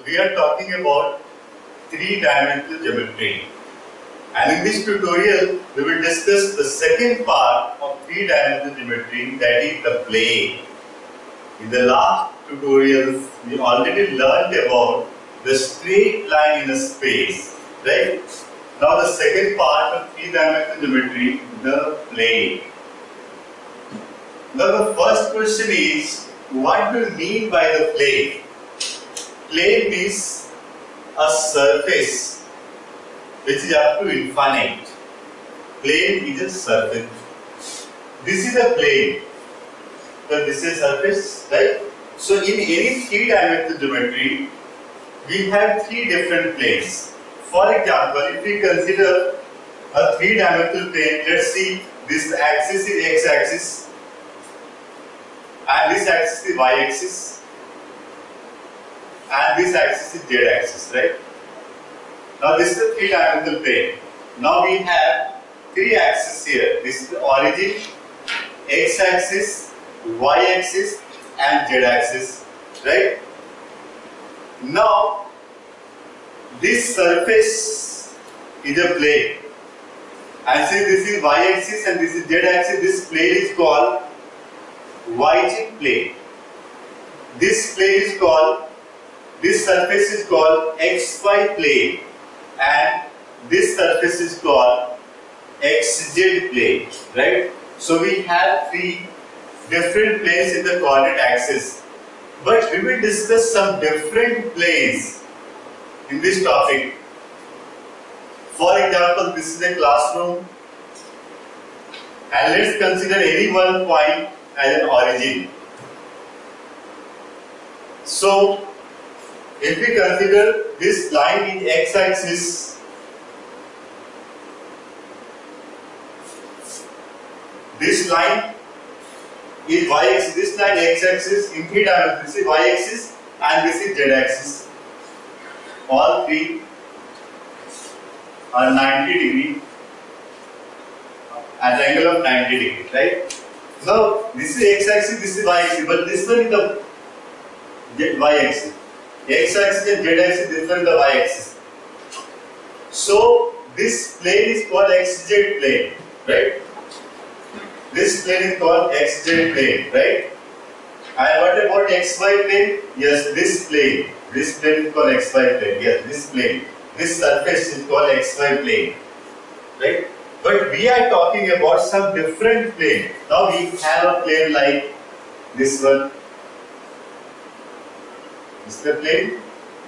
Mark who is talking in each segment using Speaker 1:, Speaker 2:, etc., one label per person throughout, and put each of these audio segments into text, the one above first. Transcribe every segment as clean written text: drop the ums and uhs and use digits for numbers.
Speaker 1: we are talking about three-dimensional geometry. And in this tutorial, we will discuss the second part of three-dimensional geometry, that is the plane. In the last tutorials, we already learned about the straight line in a space, right? Now the second part of three-dimensional geometry, the plane. Now the first question is, what do you mean by the plane? Plane means a surface which is up to infinite. Plane is a surface. This is a plane. So this is a surface, right? So in any three-dimensional geometry, we have three different planes. For example, if we consider a three-dimensional plane, let's see, this axis is x-axis and this axis is y-axis and this axis is z-axis, right? Now this is a three-dimensional plane. Now we have three axes here. This is the origin, x-axis, y-axis and z-axis, right? Now this surface is a plane, and since this is y-axis and this is z-axis, this plane is called yz plane. This surface is called xy plane, and this surface is called xz plane, right? So we have three different planes in the coordinate axis, but we will discuss some different planes in this topic. For example, this is a classroom, and let's consider any one point as an origin. So if we consider this line in x-axis, this line is y-axis, this line x-axis in three dimensions, this is y-axis and this is z-axis. All three are 90 degree at the angle of 90 degree, right? Now this is x-axis, this is y-axis, but this one is the y-axis. X-axis and z-axis, this one is the y-axis. So this plane is called xz plane, right? This plane is called xz plane, right? And what about xy plane? Yes, this plane is called xy plane. Yes, this plane. This surface is called xy plane, right? But we are talking about some different plane. Now we have a plane like this one. This is the plane.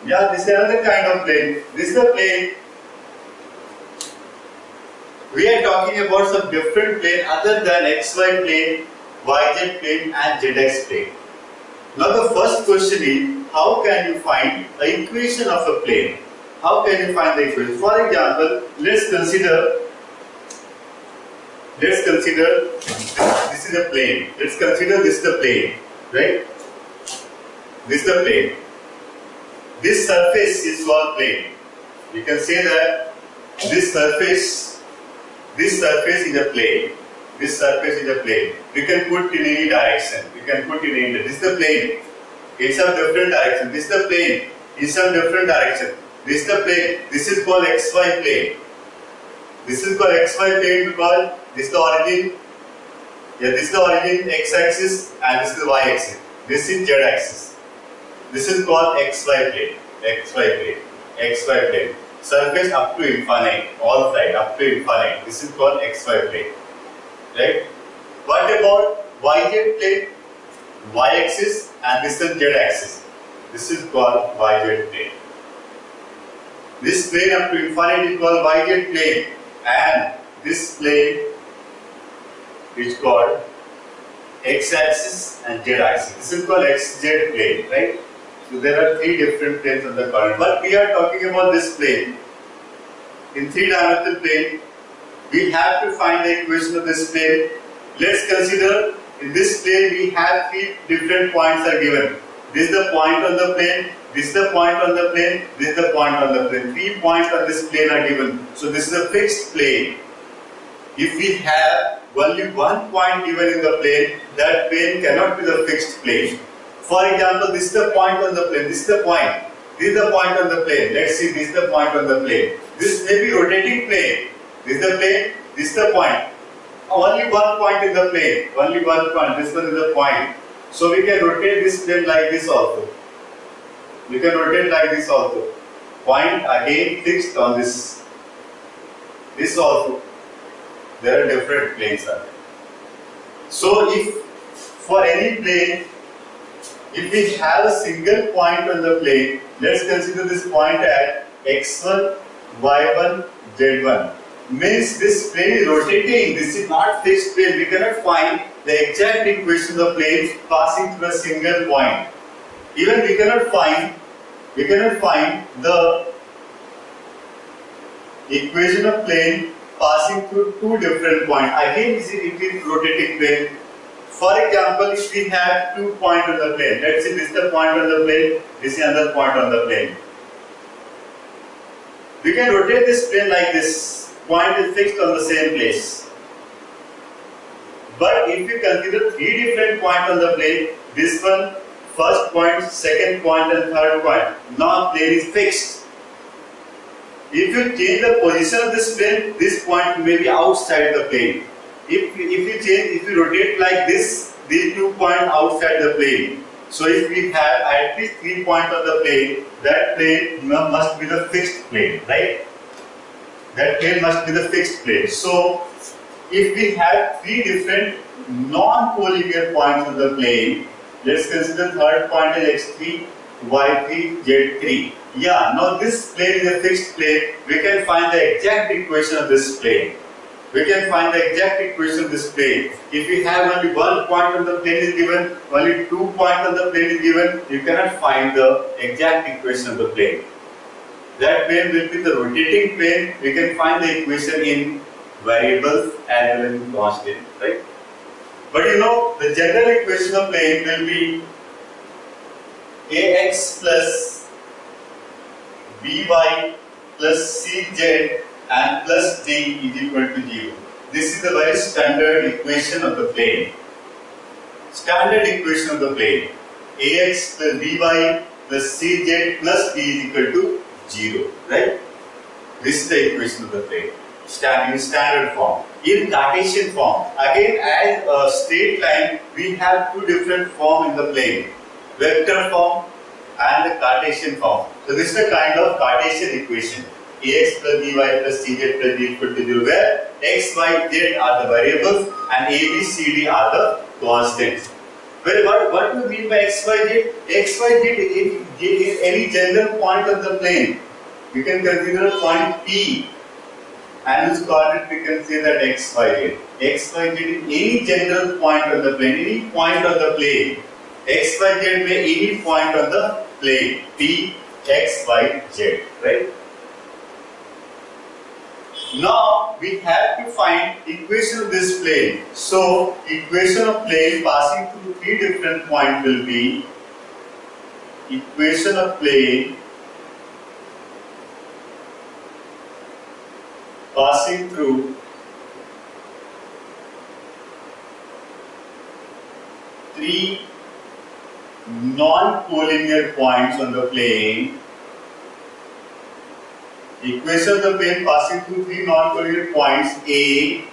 Speaker 1: Yeah, this is another kind of plane. This is the plane. We are talking about some different plane other than xy plane, yz plane and zx plane. Now the first question is, how can you find the equation of a plane? How can you find the equation? For example, let's consider this is a plane. Let's consider this is the plane, right? This is the plane. This surface is called plane. You can say that this surface is a plane. This surface is a plane. We can put in any direction. This is the plane in some different direction. This is the plane in some different direction. This is the plane. This is called xy plane. This is called xy plane because this is the origin. Yeah, this is the origin, x-axis, and this is the y-axis. This is z-axis. This is called xy plane. Surface up to infinite, all side up to infinite. This is called xy plane, right? What about yz plane? Y-axis and this is z-axis. This is called yz plane. This plane up to infinite is called yz plane, and this plane is called x-axis and z-axis. This is called xz plane, right? So there are three different planes on the coordinate, but we are talking about this plane. In three-dimensional plane, we have to find the equation of this plane. Let's consider in this plane we have three different points are given. This is the point on the plane, this is the point on the plane, this is the point on the plane. 3 points on this plane are given. So this is a fixed plane. If we have only one point given in the plane, that plane cannot be the fixed plane. For example, this is the point on the plane, this is the point. This is the point on the plane. Let's see, this is the point on the plane. This may be rotating plane. This is the plane, this is the point. Only one point in the plane. Only one point. This one is the point. So we can rotate this plane like this also. We can rotate like this also. Point again fixed on this. This also. There are different planes. So if for any plane, if we have a single point on the plane, let's consider this point at x1, y1, z1. Means this plane is rotating. This is not fixed plane. We cannot find the exact equation of the plane passing through a single point. Even we cannot find the equation of plane passing through two different points. Again, it is rotating plane. For example, if we have 2 points on the plane, let's say this is the point on the plane, this is another point on the plane. We can rotate this plane like this. Point is fixed on the same place. But if you consider 3 different points on the plane, this one, first point, second point and third point, now plane is fixed. If you change the position of this plane, this point may be outside the plane. If you rotate like this, these 2 points outside the plane. So if we have at least 3 points on the plane, that plane must be the fixed plane, right? That plane must be the fixed plane. So if we have 3 different non-collinear points on the plane, let's consider third point as x3, y3, z3. Yeah, now this plane is a fixed plane. We can find the exact equation of this plane. We can find the exact equation of this plane. If we have only 1 point on the plane is given, only 2 points on the plane is given, you cannot find the exact equation of the plane. That plane will be the rotating plane. We can find the equation in variables as well as in constant, right? But you know, the general equation of plane will be ax plus by plus cz and plus d is equal to 0. This is the very standard equation of the plane. Standard equation of the plane. Ax plus by plus cz plus d is equal to 0, right? This is the equation of the plane. In standard form. In Cartesian form, again as a straight line, we have 2 different forms in the plane. Vector form and the Cartesian form. So this is the kind of Cartesian equation. Ax plus by plus cz plus d equal to 0, where x, y, z are the variables and a, b, c, d are the constants. Well, what do you mean by x, y, z? X, y, z is any general point on the plane. You can consider a point P and its coordinate we can say that x, y, z. X, y, z is any general point on the plane, any point on the plane. X, y, z may any point on the plane. P, x, y, z, right? Now we have to find equation of this plane. So equation of plane passing through 3 different points will be equation of plane passing through 3 non-collinear points on the plane. Equation of the plane passing through 3 non-collinear points A,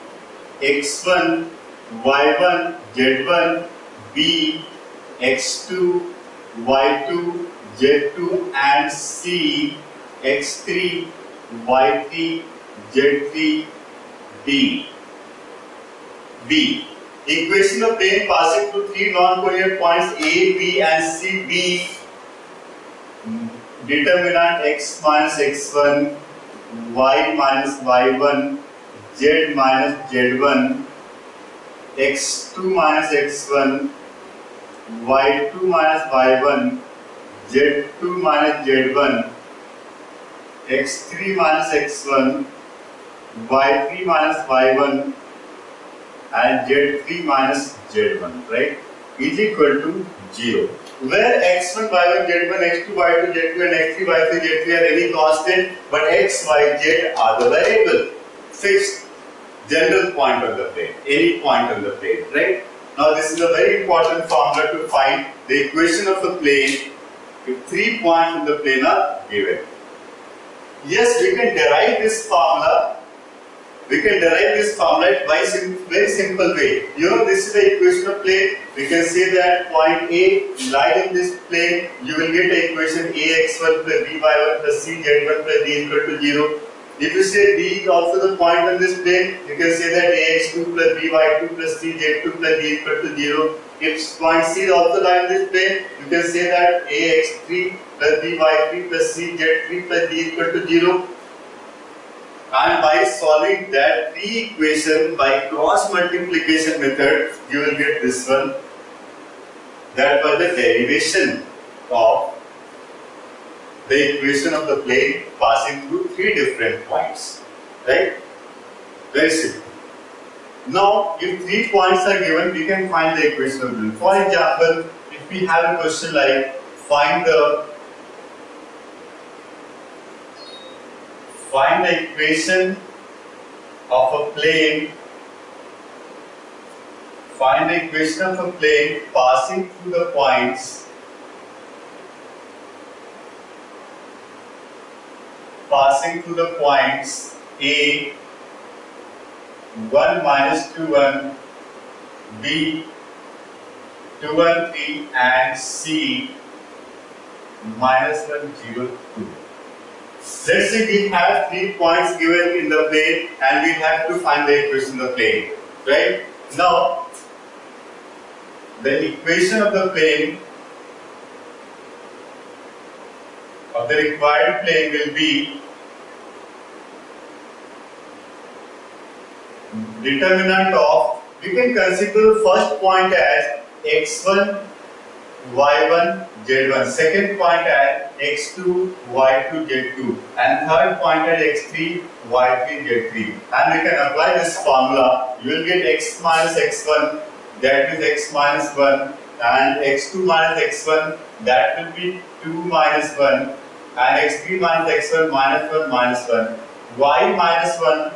Speaker 1: x1, y1, z1, B, x2, y2, z2 and C, x3, y3, z3, D. B. Equation of plane passing through 3 non-collinear points A, B and C, B. Determinant x minus x1, y minus y1, z minus z1, x2 minus x1, y2 minus y1, z2 minus z1, x3 minus x1, y3 minus y1 and z3 minus z1, right, is equal to 0. Where x1, y1, z1, x2, y2, z2 and x3, y3, z3 are any constant, but x, y, z are the variable, fixed, general point on the plane, any point on the plane, right? Now this is a very important formula to find the equation of the plane if 3 points in the plane are given. Yes, we can derive this formula. We can derive this formula by very simple way. You know, this is the equation of plane. We can say that point A lies in this plane. You will get the equation ax1 plus by1 plus cz1 plus d equal to 0. If you say D is also the point on this plane, you can say that ax2 plus by2 plus cz2 plus d equal to 0. If point C is also lying in this plane, you can say that ax3 plus by3 plus cz3 plus d equal to 0. And by solving that three equation by cross multiplication method, you will get this one. That was the derivation of the equation of the plane passing through three different points. Right? Very simple. Now, if 3 points are given, we can find the equation of the plane. For example, if we have a question like find the equation of a plane. Find the equation of a plane passing through the points A 1 minus 2 1, B 2 1 3 and C minus 1 0 2. Let's say we have 3 points given in the plane and we have to find the equation of the plane, right? Now, the equation of the plane of the required plane will be determinant of, we can consider first point as x1, y1, z1, second point at x2, y2, z2, and third point at x3, y3, z3. And we can apply this formula. You will get x minus x1, that is x minus 1, and x2 minus x1, that will be 2 minus 1, and x3 minus x1 minus 1 minus 1. Y minus 1,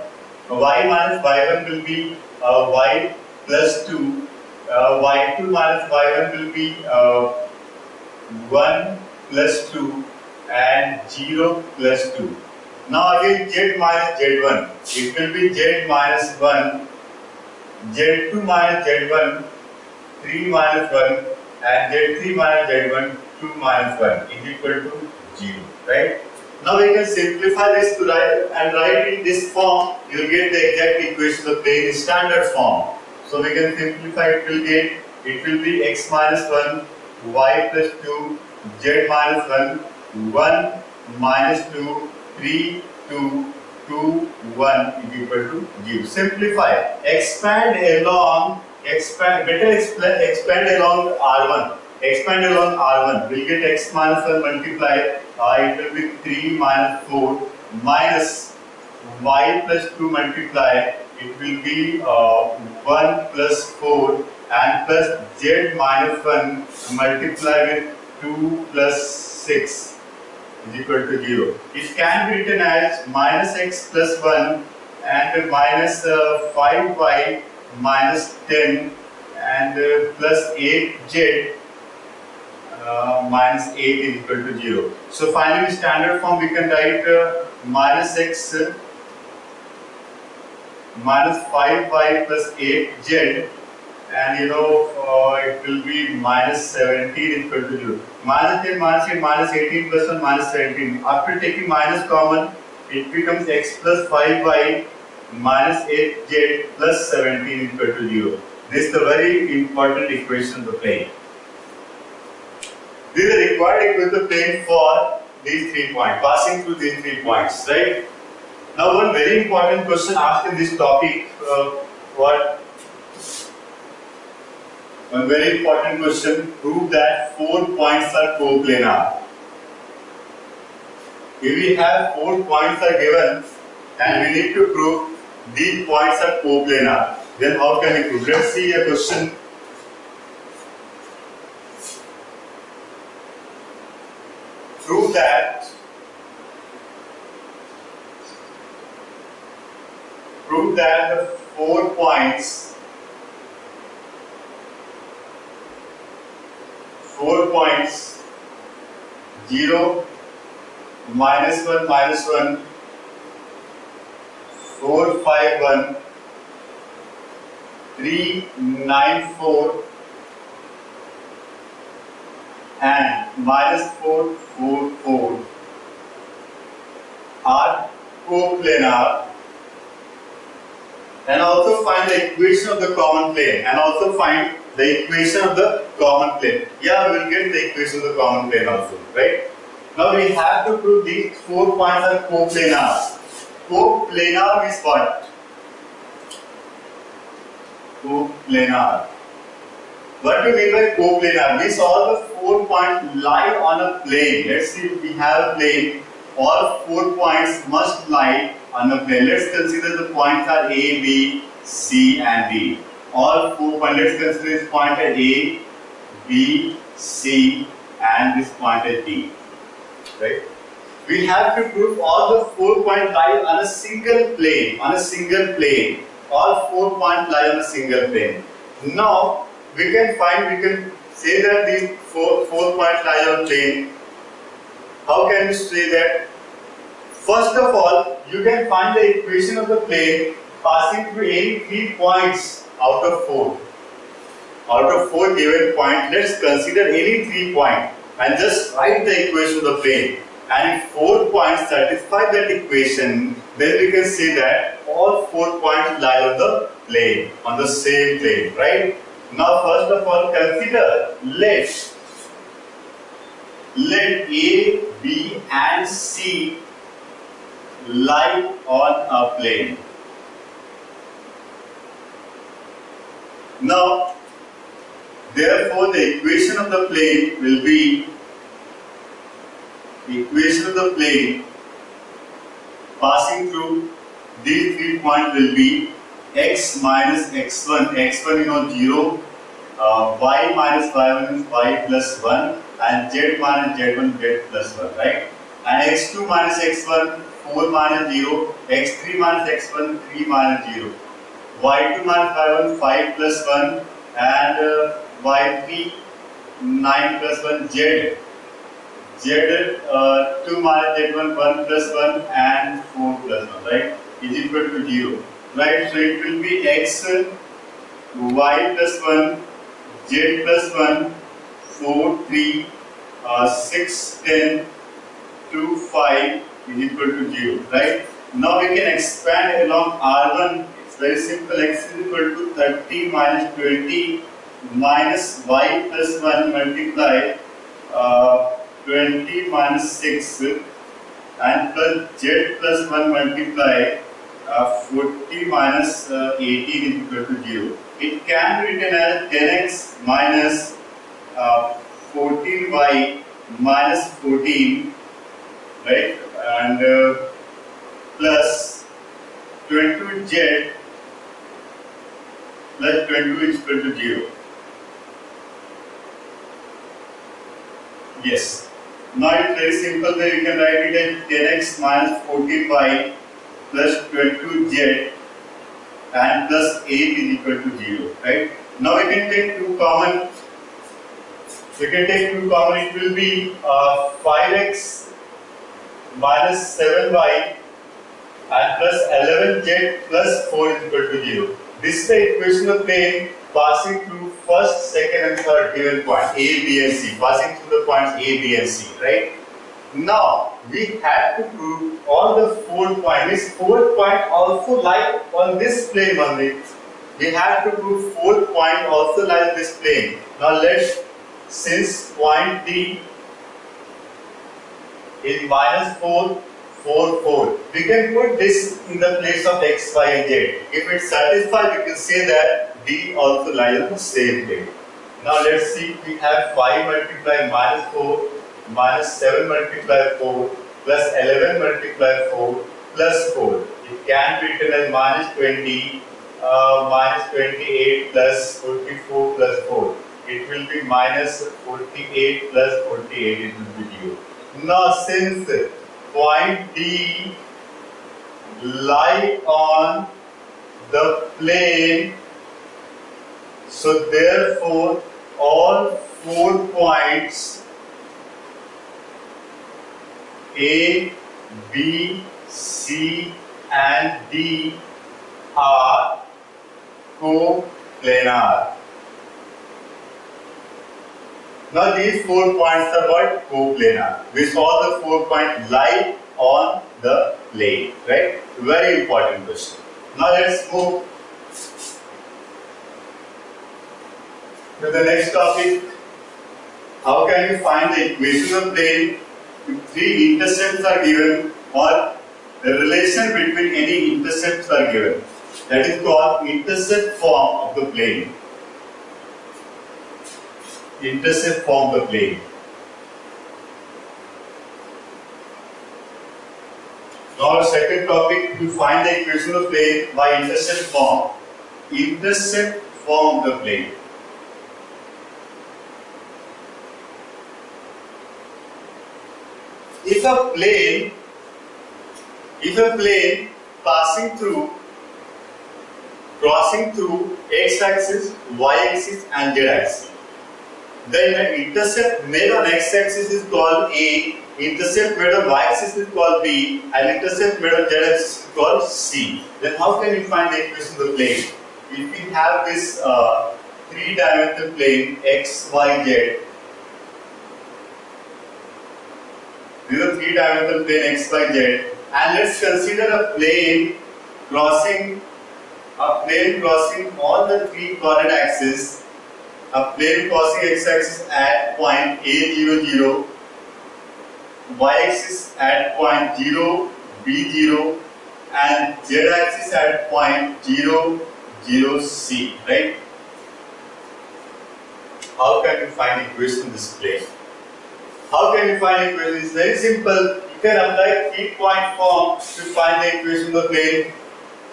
Speaker 1: y minus y1 will be y plus 2. Y2 minus y1 will be 1 plus 2 and 0 plus 2. Now again z minus z1, it will be z minus 1, z2 minus z1, 3 minus 1 and z3 minus z1, 2 minus 1 is equal to 0, right? Now we can simplify this to write in this form. You will get the exact equation of the plane in standard form. So we can simplify, it will be x minus 1, y plus 2, z minus 1, 1 minus 2, 3, 2, 2, 1 is equal to 0. Simplify. Expand along R1. Expand along R1. We'll get x minus 1 multiplied. It will be 3 minus 4 minus y plus 2 multiplied. It will be 1 plus 4 and plus z minus 1 multiplied with 2 plus 6 is equal to 0. It can be written as minus x plus 1 and minus 5y minus 10 and plus 8z minus 8 is equal to 0. So finally, in standard form we can write minus x minus 5y plus 8z, and it will be minus 17 is equal to 0. Minus 10 minus 8 minus 18 plus 1 minus 17. After taking minus common, it becomes x plus 5y minus 8z plus 17 is equal to 0. This is the very important equation of the plane. This is the required equation of the plane for these 3 points, passing through these 3 points, right? Now, one very important question asked in this topic, one very important question, prove that 4 points are coplanar. If we have 4 points are given and we need to prove these points are coplanar, then how can we prove? Let's see a question. Prove that the 4 points 0, -1, -1, 4, 5, 1, 3, 9, 4, and -4, 4, 4 are coplanar. And also find the equation of the common plane. Yeah, we will get the equation of the common plane also, right? Now we have to prove these 4 points are coplanar. Coplanar means what? Coplanar. What do you mean by coplanar? Means all the 4 points lie on a plane. Let's see, if we have a plane. All 4 points must lie on a plane. Let's consider the points are A, B, C, and D. All 4 points. Let's consider this point as A, B, C, and this point as D. Right? We have to prove all the 4 points lie on a single plane. All 4 points lie on a single plane. Now we can say that these 4 points lie on plane. How can you say that? First of all, you can find the equation of the plane passing through any 3 points out of 4. Out of 4 given points, let's consider any 3 points and just write the equation of the plane. And if 4 points satisfy that equation, then we can say that all 4 points lie on the plane, on the same plane, right? Now first of all, consider let A, B, and C lie on a plane. Now, therefore, the equation of the plane will be passing through these 3 points will be x minus x1, x1 0, y minus y1 is y plus 1, and z minus z1 z plus 1, right? And x2 minus x1, 4 minus 0, x3 minus x1, 3 minus 0, y2 minus y1, 5 plus 1, and y3, 9 plus 1, z2 minus z1, 1 plus 1, and 4 plus 1, right, is equal to 0, right? So it will be x, y plus 1, z plus 1, 4, 3, 6, 10, 2, 5 is equal to 0, right? Now we can expand along R1. It's very simple. X is equal to 30 minus 20 minus y plus 1 multiply 20 minus 6 and plus z plus 1 multiply 40 minus 18 is equal to 0. It can be written as 10x minus 14y minus 14, right, and plus 22z plus 22 is equal to 0. Yes. Now it's very simple that you can write it as 10x minus 14y plus 22z and plus 8 is equal to 0, right? Now we can take 2 common. It will be 5x minus 7y and plus 11z plus 4 is equal to 0. This is the equation of plane passing through first, second, and third given point A, B, and C. Passing through the points A, B, and C, right? Now we have to prove all the 4 points. This 4 point also lie on this plane only. We have to prove 4 point also lie on this plane. Now since point D is minus 4, 4, 4, we can put this in the place of x, y, and z. If it satisfies, we can say that D also lies on the same plane. Now let's see, we have 5 multiply minus 4 minus 7 multiply 4 plus 11 multiply 4 plus 4. It can be written as minus 20 minus 28 plus 44 plus 4. It will be minus 48 plus 48, it will be 0. Now since point D lie on the plane, so therefore all 4 points A, B, C and D are coplanar. Now these 4 points are what? Coplanar. We saw the 4 points lie on the plane, right? Very important question. Now let's move to the next topic. How can you find the equation of plane if 3 intercepts are given or the relation between any intercepts are given? That is called intercept form of the plane. Intercept form of the plane. Now, second topic, to find the equation of plane by intercept form. Intercept form of the plane. If a plane crossing through x-axis, y-axis and z-axis, then the intercept made on x-axis is called A, intercept made on y-axis is called B, and intercept made on z-axis is called C. Then how can you find the equation of the plane? If we have this three-dimensional plane x, y, z, this is a three-dimensional plane x, y, z, and let's consider a plane crossing all the 3 coordinate axes. A plane crossing x-axis at point A00, 0, y-axis at point 0, B0, and z-axis at point 0, 0, C, right? How can you find equation of this plane? How can you find equation? It's very simple. You can apply 3-point form to find the equation of the plane.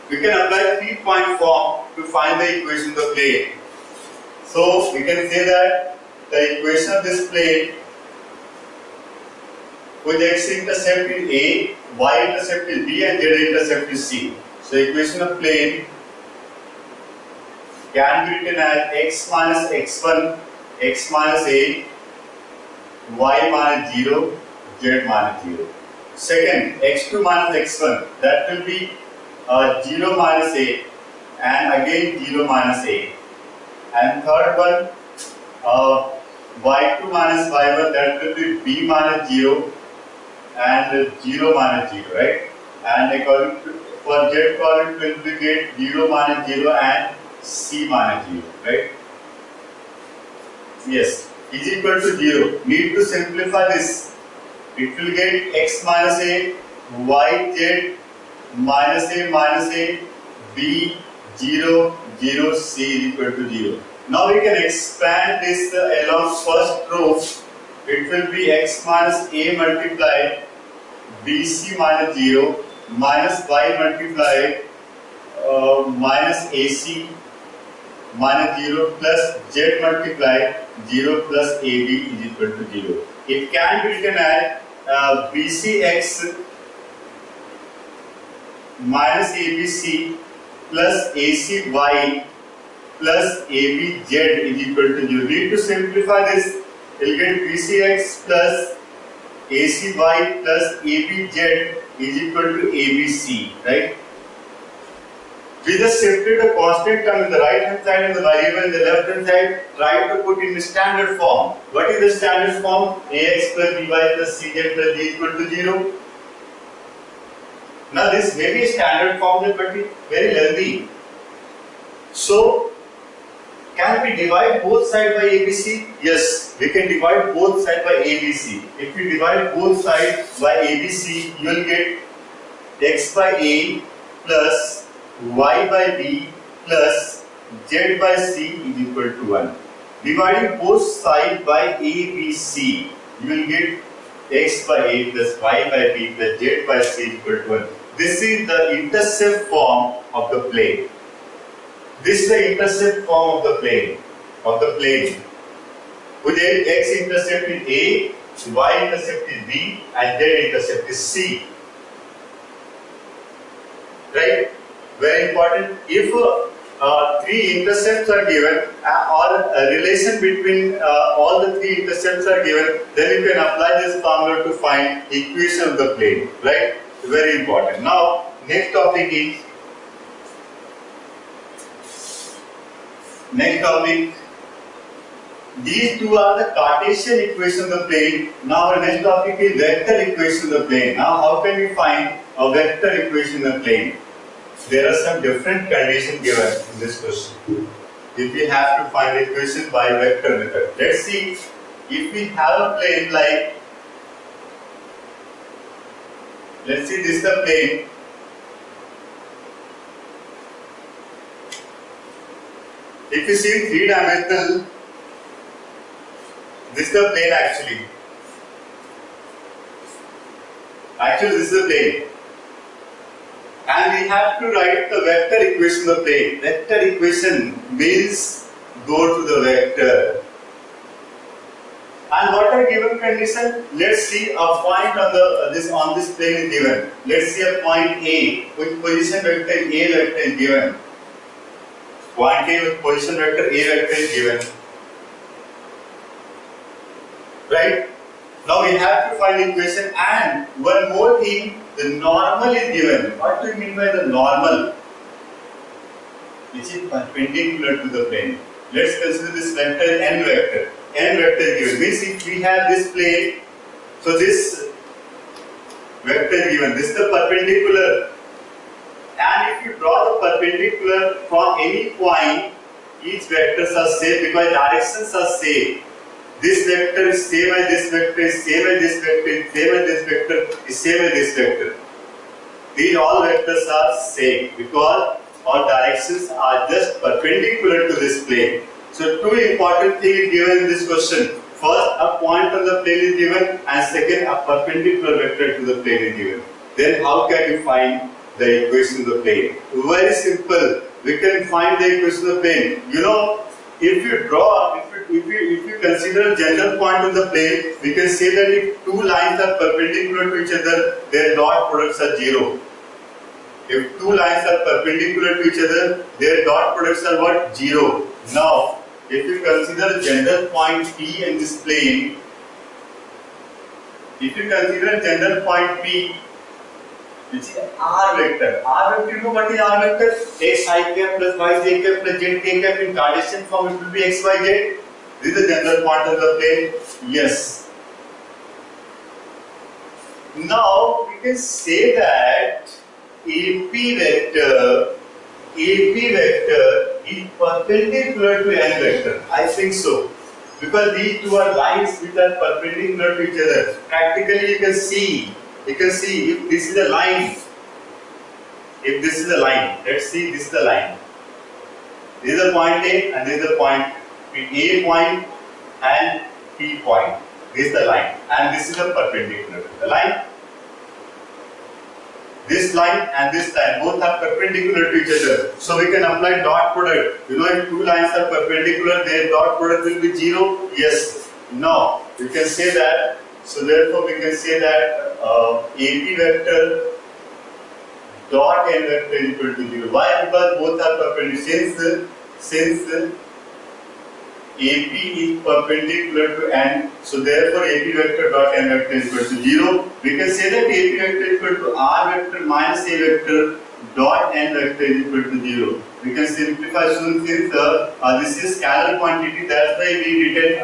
Speaker 1: We can apply 3-point form to find the equation of the plane. So we can say that the equation of this plane with x-intercept is A, y-intercept is B and z-intercept is C. So equation of plane can be written as x minus x1, x minus A, y minus 0, z minus 0. Second, x2 minus x1, that will be 0 minus A and again 0 minus A. And third one, y2 minus y1, that will be b minus 0 and 0 minus 0, right? And according to, for z coordinate will be get 0 minus 0 and c minus 0, right? Yes, is equal to 0. Need to simplify this. It will get x minus a, y z minus a, b 0, 0, c is equal to 0. Now we can expand this along first row. It will be x minus a multiplied bc minus 0 minus y multiplied minus ac minus 0 plus z multiplied 0 plus ab is equal to 0. It can be written as bcx minus abc plus acy plus abz is equal to 0. Need to simplify this. You will get bcx plus acy plus abz is equal to abc, right? We just separate the constant term in the right hand side and the variable in the left hand side. Try to put in the standard form. What is the standard form? Ax plus by plus cz plus d is equal to 0. Now this may be a standard form, but it's very lengthy. So, can we divide both sides by ABC? Yes, we can divide both sides by ABC. If we divide both sides by ABC, you will get x by A plus y by B plus z by C is equal to 1. Dividing both sides by ABC, you will get x by A plus y by B plus z by C is equal to 1. This is the intercept form of the plane. This is the intercept form of the plane. With x-intercept is A, y-intercept is B, and z-intercept is C. Right? Very important. If three intercepts are given or a relation between all the three intercepts are given, then you can apply this formula to find equation of the plane, right? Very important. Now, next topic, these two are the Cartesian equation of the plane. Now our next topic is vector equation of the plane. Now how can we find a vector equation of the plane? There are some different conditions given in this question. If we have to find equation by vector method. Let's see, if we have a plane like, let's see, this is the plane. If you see three-dimensional, this is the plane actually. Actually, this is the plane. And we have to write the vector equation of the plane. Vector equation means go to the vector. And what are given condition? Let's see a point on this plane is given. Let's see a point A with position vector A vector is given. Point A with position vector A vector is given. Right? Now we have to find equation, and one more thing, the normal is given. What do you mean by the normal? Which is perpendicular to the plane. Let's consider this vector n vector. N vector is given. Means if we have this plane, so this vector is given. This is the perpendicular. And if you draw the perpendicular from any point, each vectors are same because directions are same. This vector is same as this vector, is same as this vector, is same as this vector, is same as this vector. These all vectors are same because all directions are just perpendicular to this plane. So two important things is given in this question. First, a point on the plane is given, and second, a perpendicular vector to the plane is given. Then how can you find the equation of the plane? Very simple. We can find the equation of the plane. You know, if you draw, if you consider a general point on the plane, we can say that if two lines are perpendicular to each other, their dot products are 0. If two lines are perpendicular to each other, their dot products are what? 0. Now, if you consider a general point P in this plane, if you consider a general point P, which is R vector. R vector, you know what is R vector? X I cap plus Y j cap plus Z k cap. In Cartesian form, it will be X Y Z. This is the general point of the plane. Yes. Now we can say that AP vector is perpendicular to N vector. I think so. Because these two are lines which are perpendicular to each other. Practically you can see if this is a line, let's see, this is the line. This is the point A and this is the point A point and P point. This is the line and this is a perpendicular to the line. This line and this line both are perpendicular to each other. So we can apply dot product. You know, if two lines are perpendicular, their dot product will be 0. Yes. Now we can say that. So therefore we can say that AP vector dot N vector is equal to 0. Why? Because both are perpendicular. Since AP is perpendicular to N, so therefore AP vector dot N vector is equal to 0. We can say that AP vector is equal to R vector minus A vector dot N vector is equal to 0. We can simplify soon since this is scalar quantity, that's why we written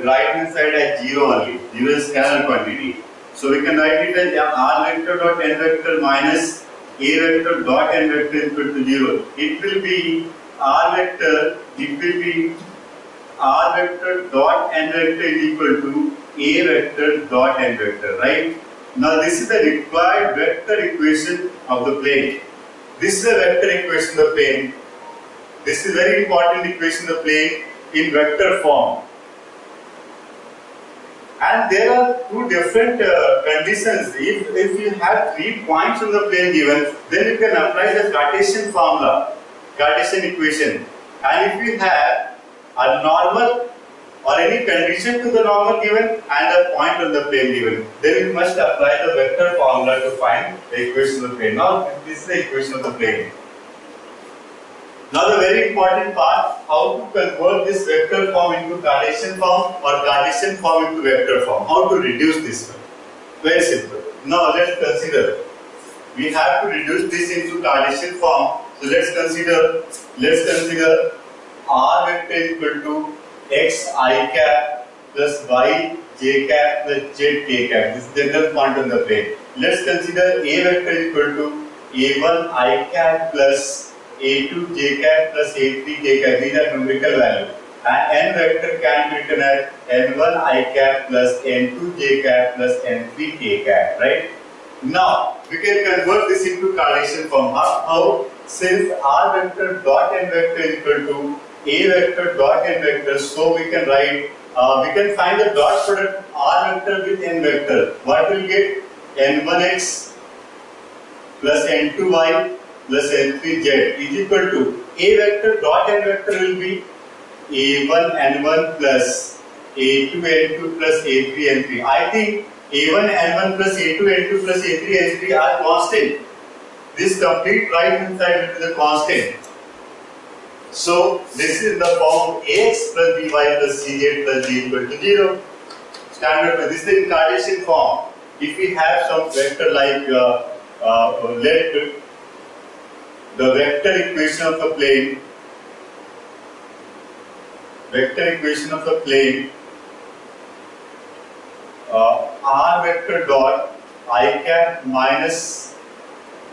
Speaker 1: right hand side as 0 only. 0 is scalar quantity. So we can write it as R vector dot N vector minus A vector dot N vector is equal to 0. It will be R vector dot N vector is equal to A vector dot N vector, right? Now this is the required vector equation of the plane. This is a vector equation of the plane. This is very important equation of the plane in vector form. And there are two different conditions. If you have 3 points on the plane given, then you can apply the Cartesian formula, Cartesian equation. And if you have a normal or any condition to the normal given and a point on the plane given, then you must apply the vector formula to find the equation of the plane. Now this is the equation of the plane. Now the very important part, how to convert this vector form into Cartesian form or Cartesian form into vector form. How to reduce this one. Very simple. Now let's consider. We have to reduce this into Cartesian form. So let's consider r vector equal to x I cap plus y j cap plus z k cap. This is the general point on the plane. Let's consider a vector equal to a1 I cap plus a2 j cap plus a3 k cap. These are numerical values. And n vector can be written as n1 I cap plus n2 j cap plus n3 k cap. Right? Now we can convert this into Cartesian form. How? Since r vector dot n vector is equal to a vector dot n vector, so we can write, we can find the dot product r vector with n vector. What will get? n1x plus n2y plus n3z is equal to a vector dot n vector will be a1 n1 plus a2 n2 plus a3 n3. I think a1 n1 plus a2 n2 plus a3 n3 are constant. This complete right hand side will be the constant. So this is the form ax plus by plus cz plus d equal to 0. Standard. This is in Cartesian form. If we have some vector like let the vector equation of a plane, r vector dot I cap minus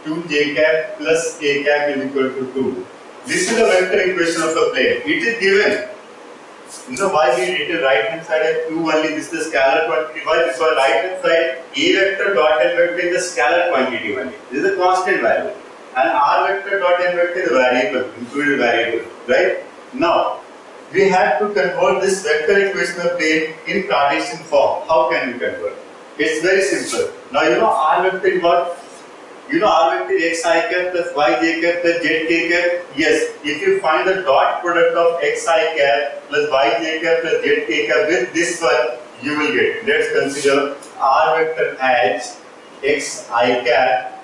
Speaker 1: 2j cap plus k cap is equal to 2. This is the vector equation of a plane. It is given. You know why we written right hand side as 2 only? This is the scalar quantity. Why? Because right hand side a vector dot n vector is the scalar quantity only. This is a constant value. And r vector dot n vector is a variable, included variable. Right? Now we have to convert this vector equation of plane in Cartesian form. How can we convert? It's very simple. Now you know r vector is what? You know r vector x I cap plus y j cap plus z k cap. Yes, if you find the dot product of x I cap plus y j cap plus z k cap with this one, you will get. Let's consider r vector as x I cap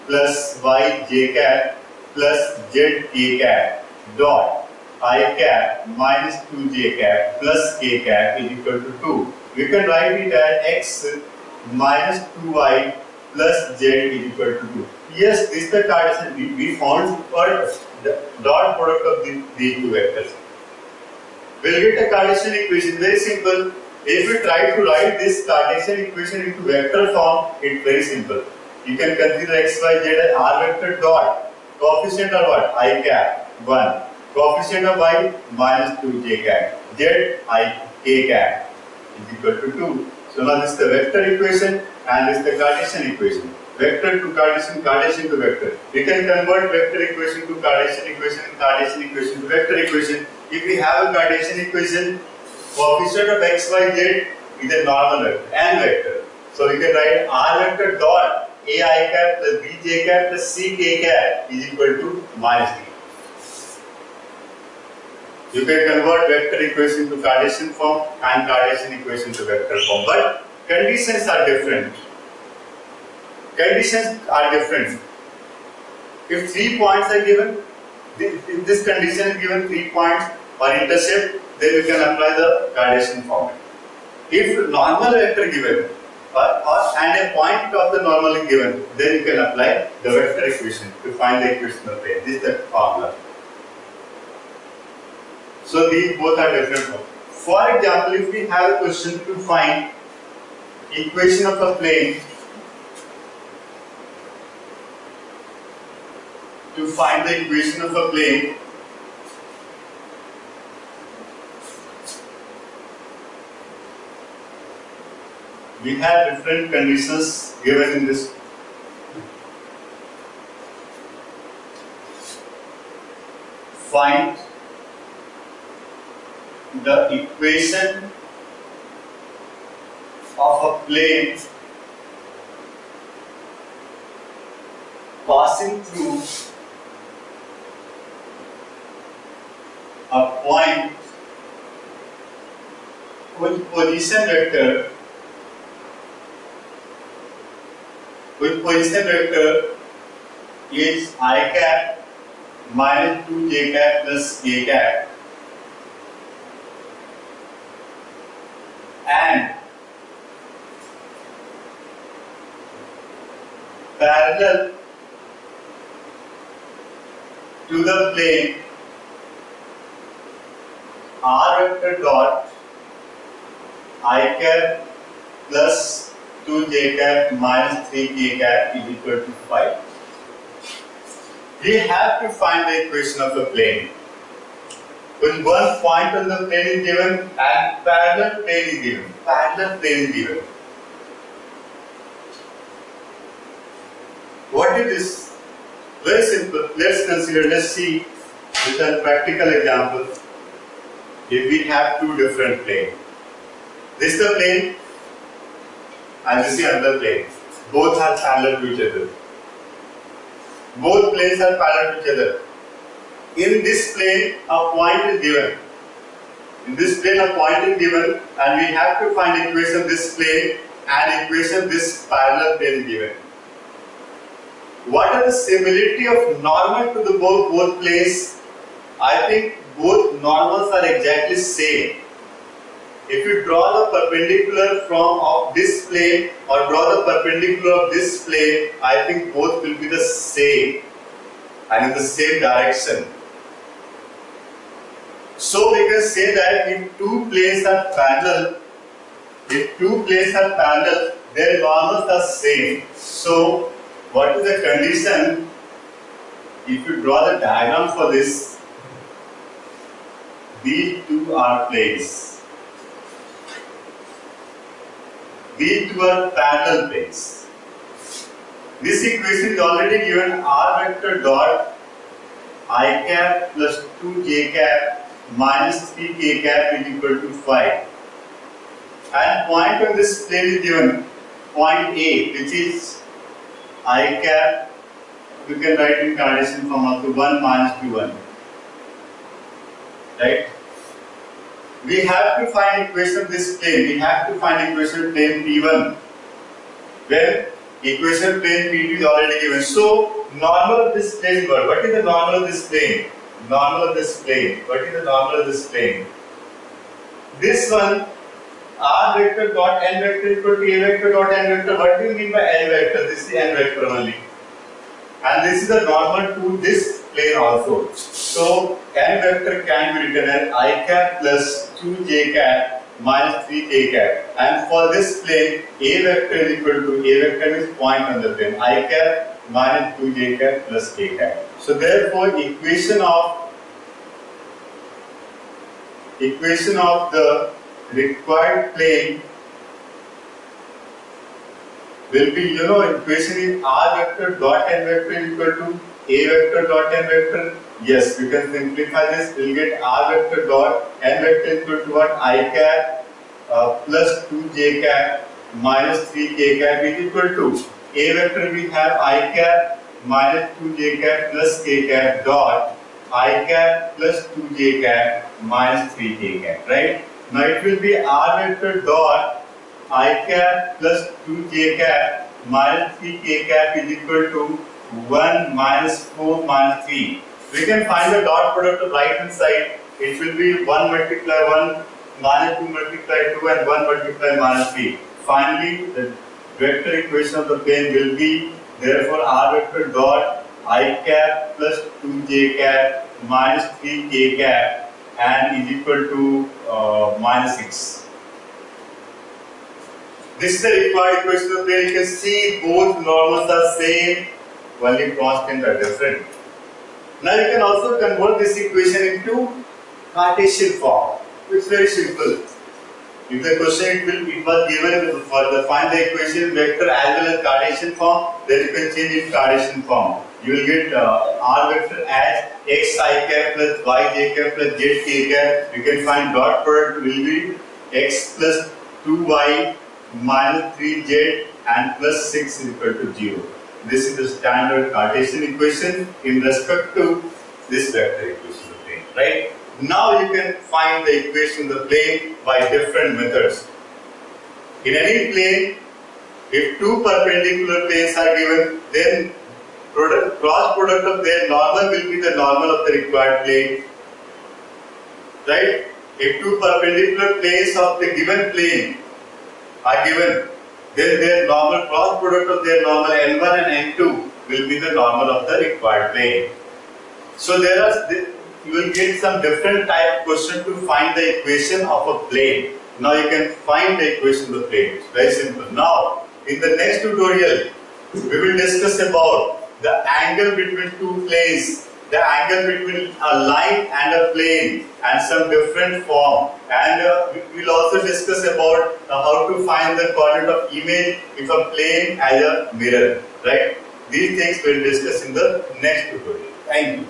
Speaker 1: plus y j cap plus z k cap dot I cap minus 2j cap plus k cap is equal to 2. We can write it as x minus 2y plus z is equal to 2. Yes, this is the Cartesian. We found the dot product of these two vectors. We'll get a Cartesian equation. Very simple. If we try to write this Cartesian equation into vector form, it's very simple. You can consider x, y, z as r vector dot. Coefficient of what? I cap 1. Coefficient of y minus 2j cap. Z I k cap is equal to 2. So now this is the vector equation and this is the Cartesian equation. Vector to Cartesian, Cartesian to vector. We can convert vector equation to Cartesian equation and Cartesian equation to vector equation. If we have a Cartesian equation, coefficient of x, y, z is a normal vector, n vector. So we can write r vector dot a I cap plus b j cap plus c k cap is equal to minus d. You can convert vector equation to Cartesian form and Cartesian equation to vector form, but conditions are different. If 3 points are given, if this condition is given 3 points or intercept, then we can apply the Cartesian form. If normal vector given and a point of the normal is given, then you can apply the vector equation to find the equation of plane. This is the formula. So these both are different. For example, if we have a question to find equation of a plane, we have different conditions given in this. Find the equation of a plane passing through a point with position vector is I cap minus 2j cap plus k cap and parallel to the plane r vector dot I cap plus 2j cap minus 3k cap is equal to 5. We have to find the equation of the plane. When one point on the plane is given and parallel plane is given. Parallel plane is given. What is this? Very simple. Let's consider, let's see with a practical example. If we have two different planes. This is the plane and this is another plane. Both are parallel to each other. Both planes are parallel to each other. In this plane, a point is given. In this plane, a point is given, and we have to find equation of this plane and equation of this parallel plane is given. What are the similarity of normal to the both planes? I think both normals are exactly same. If you draw the perpendicular from of this plane or draw the perpendicular of this plane, I think both will be the same and in the same direction. So we can say that if two planes are parallel, their normals are same. So what is the condition? If you draw the diagram for this, these two are planes. These two are parallel planes. This equation is already given r vector dot I cap plus 2j cap minus 3k cap is equal to 5. And point on this plane is given point A, which is I cap, you can write in Cartesian form also 1 minus p1. Right? We have to find equation of this plane. We have to find equation of plane P1. When equation of plane P2 is already given. So normal of this plane, what is the normal of this plane? Normal of this plane. What is the normal of this plane? This one, r vector dot n vector equal to a vector dot n vector. What do you mean by n vector? This is n vector only. And this is the normal to this plane also. So n vector can be written as I cap plus 2j cap minus 3k cap. And for this plane, a vector is equal to a vector is point on the plane. I cap minus 2j cap plus k cap. So therefore, equation of the required plane will be, equation is r vector dot n vector is equal to a vector dot n vector. Yes, we can simplify this. We will get r vector dot n vector equal to what? I cap plus 2j cap minus 3k cap is equal to a vector. We have I cap minus 2j cap plus k cap dot I cap plus 2j cap minus 3k cap. Right? Now it will be r vector dot I cap plus 2j cap minus 3k cap is equal to 1 minus 4 minus 3. We can find the dot product of right hand side. It will be 1 multiply 1 minus 2 multiply 2 and 1 multiply minus 3. Finally, the vector equation of the plane will be therefore r vector dot I cap plus 2j cap minus 3k cap and is equal to minus 6. This is the required equation of the plane. You can see both normals are same, only constant are different. Now you can also convert this equation into Cartesian form. It's very simple. If the question it was given for the find the equation vector as well as Cartesian form, then you can change it Cartesian form. You will get r vector as x I cap plus y j cap plus z k cap. You can find dot product will be x plus 2y minus 3z and plus 6 is equal to 0. This is the standard Cartesian equation in respect to this vector equation of the plane. Right? Now you can find the equation of the plane by different methods. In any plane, if two perpendicular planes are given, then cross product of their normal will be the normal of the required plane. Right? If two perpendicular planes of the given plane are given, then their normal cross product of their normal L1 and L2 will be the normal of the required plane. So you will get some different type question to find the equation of a plane. Now you can find the equation of the plane. It's very simple. Now in the next tutorial we will discuss about the angle between two planes, the angle between a line and a plane, and some different form. And we will also discuss about how to find the coordinate of image if a plane has a mirror. Right? These things we will discuss in the next tutorial. Thank you.